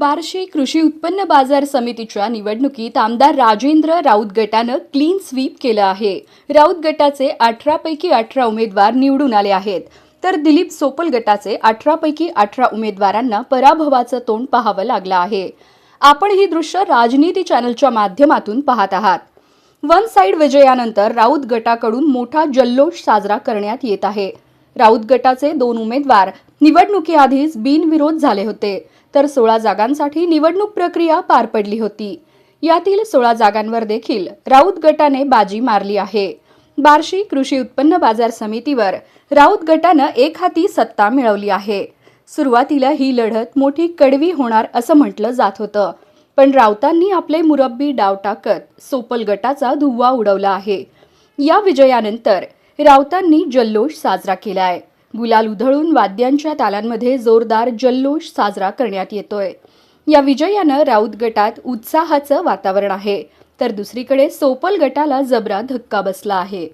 बार्शी कृषी उत्पन्न बाजार समितीच्या निवडणुकीत आमदार राजेंद्र राऊत गटानं क्लीन स्वीप केलं आहे. राऊत गटाचे 18 पैकी 18 उमेदवार निवडून आले आहेत, तर दिलीप सोपल गटाचे 18 पैकी 18 उमेदवारांना पराभवाचं तोंड पाहावं लागलं आहे. आपण ही दृश्य राजनीती चॅनलच्या माध्यमातून पाहत आहात. वन साइड विजयानंतर राऊत गटाकडून मोठा जल्लोष साजरा करण्यात येत आहे. राऊत गटाचे 2 उमेदवार निवडणुकीआधीच बिनविरोध झाले होते, तर 16 जागांसाठी निवडणूक प्रक्रिया पार पडली होती. यातील 16 जागांवर देखील राऊत गटाने बाजी मारली आहे. बार्शी कृषी उत्पन्न बाजार समितीवर राऊत गटानं एकहाती सत्ता मिळवली आहे. सुरुवातीला ही लढत मोठी कडवी होणार असं म्हटलं जात होतं, पण राऊतांनी आपले मुरब्बी डाव टाकत सोपल गटाचा धुव्वा उडवला आहे. या विजयानंतर राऊतांनी जल्लोष साजरा केलाय. गुलाल उधळून वाद्यांच्या तालांमध्ये जोरदार जल्लोष साजरा करण्यात येतोय. या विजयानं राऊत गटात उत्साहाचं वातावरण आहे, तर दुसरीकडे सोपल गटाला जबरा धक्का बसला आहे.